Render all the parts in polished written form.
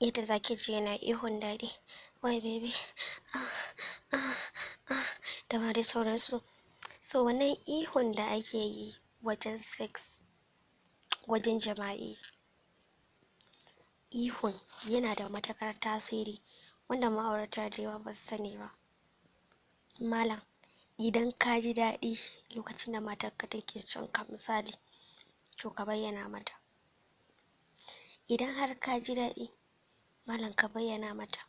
yadda zaki ji yana ihun daɗi, wai baby, da ma dai sauransu. So wannan ihun da ake yi wajen sex, wajen jima'i, ihun yana da matuƙar tasiri wanda ma'aurata da yawa ba su sani ba. Malam, idan ka ji daɗi lokacin da matarka take son ka misali, to ka bayyana mata. Idan har ka ji daɗi, malam ka bayyana mata.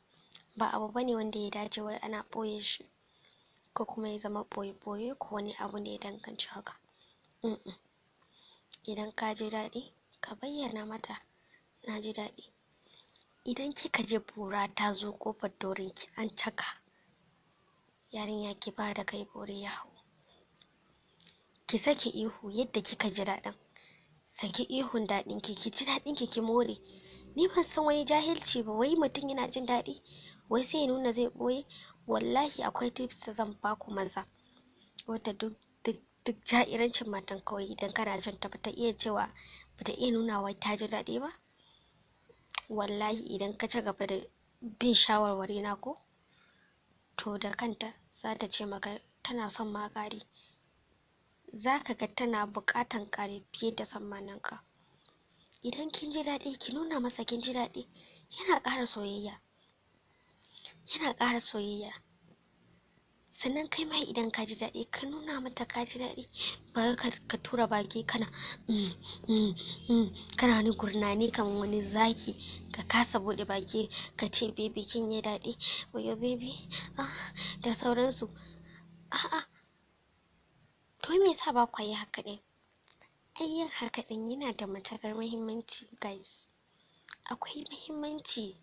Ba abu bane wanda ya dace wai ana ɓoye shi ko kuma ya zama ɓoye-ɓoye ko wani abu da ya danganci haka. Idan ka ji daɗi, ka bayyana mata, na ji daɗi. Idan kika ji bura ta zo ƙofar dorinki an caka, yarinya ki ba da kai bore ya hau. Ki sake ihu yadda kika ji daɗin. Saki ihun daɗinki, ki ji daɗinki ki more. Ni ban san wani jahilci ba, wai mutum yana jin daɗi wai sai ya nuna zai ɓoye. Wallahi akwai tips da zan baku maza, wadda duk ja'irancin matan kawai idan kana jin ta bata iya cewa, bata iya nuna wai ta ji daɗi ba. Wallahi idan ka ci gaba da bin shawarwari na ko, to da kanta za ta ce maka tana son ma ƙari. Za ka ga tana buƙatan ƙari fiye da tsammaninka. Idan kin ji daɗi, ki nuna masa kin ji daɗi. Yana ƙara soyayya. Yana ƙara soyayya. Sannan kai ma idan ka ji daɗi, ka nuna mata ka ji daɗi. Ba wai ka tura baki kana kana wani gurnani kamar wani zaki, ka kasa buɗe baki ka ce baby kin yi daɗi, wayo baby, da sauransu. A'a, to me yasa ba kwa yi haka ɗin? Ai yin haka ɗin yana da matuƙar muhimmanci guys. Akwai muhimmanci.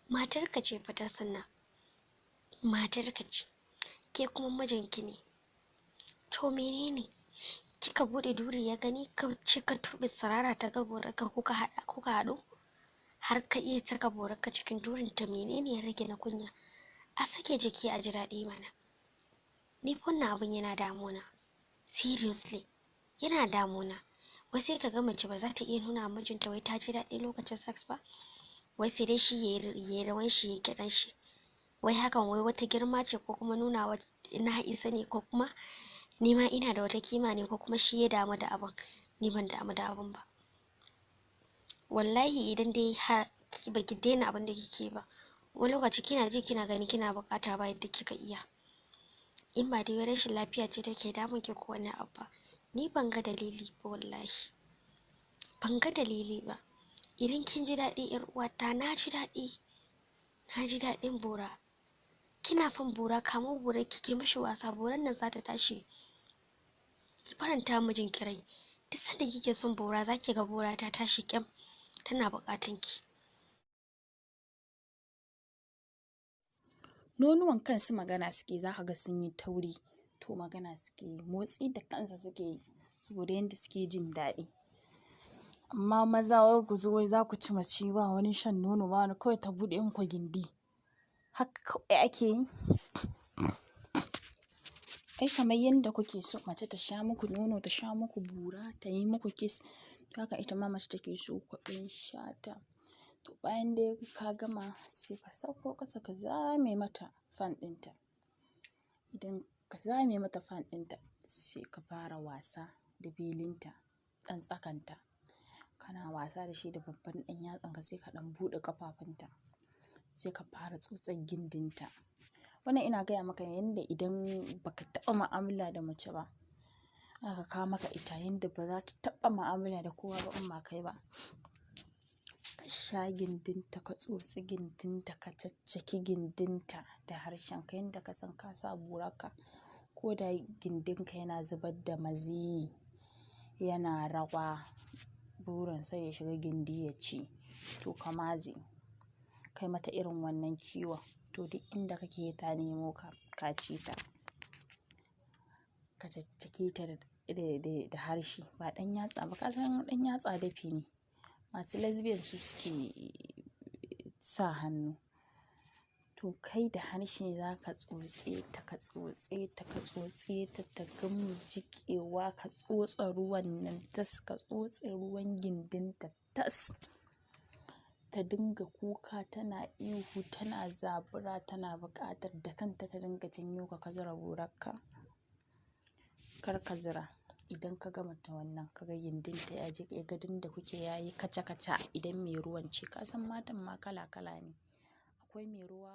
Matarka ce fa ta sannan. Matarka ce. Ke kuma mijinki ne. To menene? Kika buɗe duri ya gani, ka ce ka tuɓe tsirara ta ga borarka kuka haɗu? Har ka iya saka borarka cikin durin ta, menene ya rage na kunya? A sake jiki a ji daɗi mana. Ni wannan abun yana damuna. Seriously, yana damuna. Wai sai ka ga mace ba za ta iya nuna wa mijinta wai ta ji daɗi lokacin sex ba? Wai sai dai shi ya yi rawan shi ya kiɗan shi. Wai hakan wai wata girma ce ko kuma nuna wa na isa ne ko kuma ni ma ina da wata kima ne ko kuma shi ya damu da abun. Ni ban damu da abun ba. Wallahi idan dai har baki daina abin da kike ba, wani lokaci kina ji kina gani kina buƙata ba yadda kika iya. In ba dai rashin lafiya ce take damun ki ko wani abu ba, ni ban ga dalili ba wallahi. Ban ga dalili ba. Idan kin ji daɗi ƴar uwata, na ji daɗi. Na ji daɗin bora. Kina son bora, kamo borar ki mishi wasa, boran nan za ta tashi. Ki faranta mijin ki rai. Duk sanda kike son bora, za ki ga bora ta tashi kyam, tana buƙatan ki. Nonuwan kansu magana suke, za ka ga sun yi tauri, to magana suke yi, motsi da kansa suke yi saboda yadda suke jin daɗi. Amma maza wai ku zo wai za ku ci mace ba wani shan nono ba wani, kawai ta buɗe muku gindi. Haka kawai ake yi. Ai kamar yadda kuke so mace ta sha muku nono, ta sha muku bura, ta yi muku kiss, to haka ita ma mace take so ku ɗan sha ta. To bayan dai ka gama sai ka sauko ƙasa ka zame mata fan ɗinta. Idan ka zame mata fan ɗinta sai ka fara wasa da belinta, ɗan tsakanta. Kana wasa da shi da babban ɗan yatsanka sai ka ɗan buɗe ƙafafunta. Sai ka fara tsotsar gindinta. Wannan ina gaya maka yanda idan baka taɓa mu'amala da mace ba, aka kawo maka ita yanda ba za ta taɓa mu'amala da kowa ba in ba kai ba. Ka sha gindinta, ka tsotsi gindinta, ka caccaki gindinta da harshenka yanda ka san ka sa burarka. Ko da gindinka yana zubar da maziyyi, yana rawa, burin sai ya shiga gindi ya ci, to ka matse. Kai mata irin wannan kiwon, to duk inda kake ta nemo ka, ka ci ta. Ka caccake ta da harshe ba ɗan yatsa ba. Ka san ɗan yatsa dafi ne. Masu lesbian su suke sa hannu. To kai da harshe za ka tsotse ta, ka tsotse ta, ka tsotse ta, ta gama jiƙewa, ka tsotse ruwan nan tas, ka tsotse ruwan gindinta tas. ta dinga kuka tana ihu tana zabura tana buƙatar da kanta ta dinga janyo ka zura burarka. Kar ka zura. Idan ka gama ta wannan ka ga gindinta ya jiƙe gadon da kuke yayi kaca-kaca idan mai ruwan ce. Ka san matan ma kala-kala ne. Akwai mai ruwa.